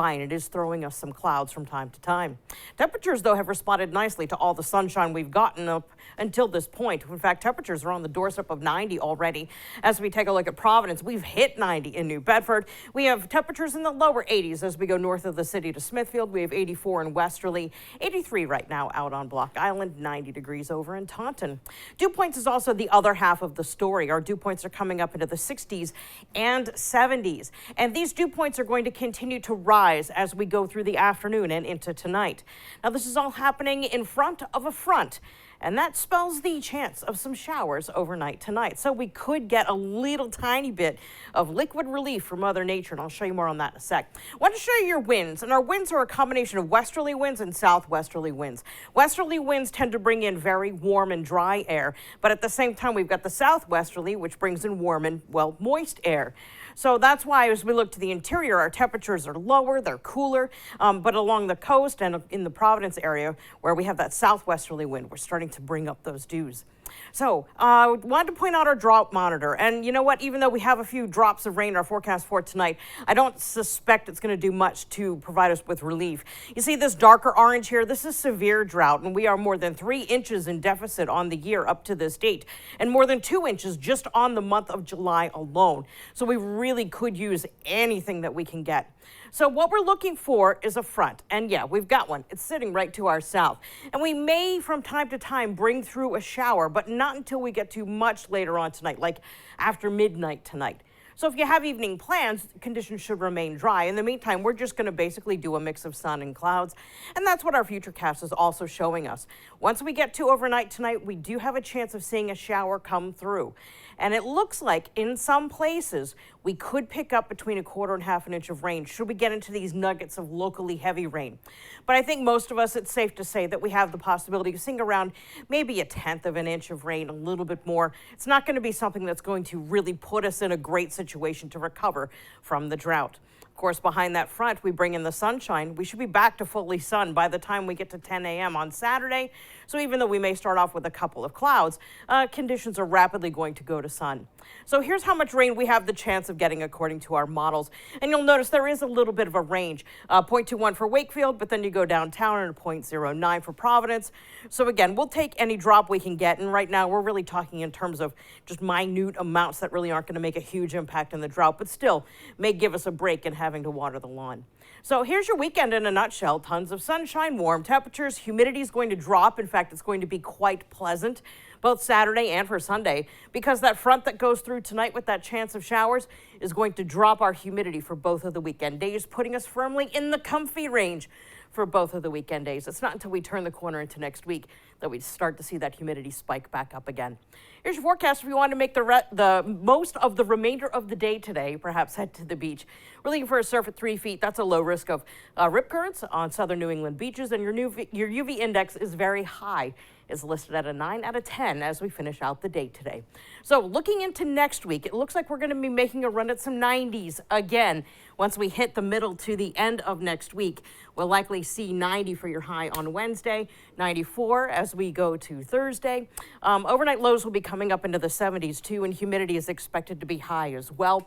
fine. It is throwing us some clouds from time to time. Temperatures, though, have responded nicely to all the sunshine we've gotten up until this point. In fact, temperatures are on the doorstep of 90 already. As we take a look at Providence, we've hit 90 in New Bedford. We have temperatures in the lower 80s as we go north of the city to Smithfield. We have 84 in Westerly, 83 right now out on Block Island, 90 degrees over in Taunton. Dew points is also the other half of the story. Our dew points are coming up into the 60s and 70s. And these dew points are going to continue to rise as we go through the afternoon and into tonight. Now, this is all happening in front of a front, and that spells the chance of some showers overnight tonight. So we could get a little tiny bit of liquid relief from Mother Nature, and I'll show you more on that in a sec. I want to show you your winds, and our winds are a combination of westerly winds and southwesterly winds. Westerly winds tend to bring in very warm and dry air, but at the same time, we've got the southwesterly, which brings in warm and, well, moist air. So that's why as we look to the interior, our temperatures are lower, they're cooler, but along the coast and in the Providence area where we have that southwesterly wind, we're starting to bring up those dews. So I wanted to point out our drought monitor. And you know what? Even though we have a few drops of rain in our forecast for tonight, I don't suspect it's going to do much to provide us with relief. You see this darker orange here? This is severe drought, and we are more than 3 inches in deficit on the year up to this date, and more than 2 inches just on the month of July alone. So we really could use anything that we can get. So what we're looking for is a front, and yeah, we've got one. It's sitting right to our south, and we may from time to time bring through a shower, but not until we get to much later on tonight, like after midnight tonight. So if you have evening plans, conditions should remain dry. In the meantime, we're just going to basically do a mix of sun and clouds, and that's what our Futurecast is also showing us. Once we get to overnight tonight, we do have a chance of seeing a shower come through. And it looks like in some places we could pick up between 1/4 and 1/2 inch of rain should we get into these nuggets of locally heavy rain. But I think most of us, it's safe to say that we have the possibility of seeing around maybe 1/10 of an inch of rain, a little bit more. It's not going to be something that's going to really put us in a great situation to recover from the drought. Of course, behind that front, we bring in the sunshine. We should be back to fully sun by the time we get to 10 a.m. on Saturday. So even though we may start off with a couple of clouds, conditions are rapidly going to go to sun. So here's how much rain we have the chance of getting according to our models. And you'll notice there is a little bit of a range, 0.21 for Wakefield, but then you go downtown and 0.09 for Providence. So again, we'll take any drop we can get. And right now we're really talking in terms of just minute amounts that really aren't going to make a huge impact in the drought, but still may give us a break in having to water the lawn. So here's your weekend in a nutshell. Tons of sunshine, warm temperatures, humidity is going to drop. In fact, it's going to be quite pleasant both Saturday and for Sunday, because that front that goes through tonight with that chance of showers is going to drop our humidity for both of the weekend days, putting us firmly in the comfy range for both of the weekend days. It's not until we turn the corner into next week that we start to see that humidity spike back up again. Here's your forecast if you want to make the most of the remainder of the day today, perhaps head to the beach. We're looking for a surf at 3 feet. That's a low risk of rip currents on southern New England beaches, and your UV index is very high. Is listed at a 9 out of 10 as we finish out the day today. So looking into next week, it looks like we're going to be making a run at some 90s again. Once we hit the middle to the end of next week, we'll likely see 90 for your high on Wednesday, 94 as we go to Thursday. Overnight lows will be coming up into the 70s too, and humidity is expected to be high as well.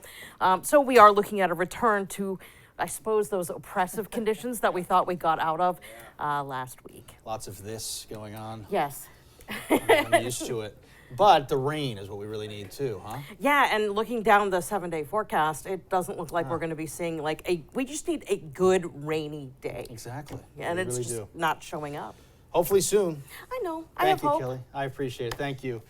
So we are looking at a return to, I suppose, those oppressive conditions that we thought we got out of last week. Lots of this going on. Yes. I'm used to it. But the rain is what we really need too, huh? Yeah, and looking down the 7-day forecast, it doesn't look like we're going to be seeing we just need a good rainy day. Exactly. And we it's really just do. Not showing up. Hopefully soon. I know. I have hope. Thank you, Kelly. I appreciate it. Thank you.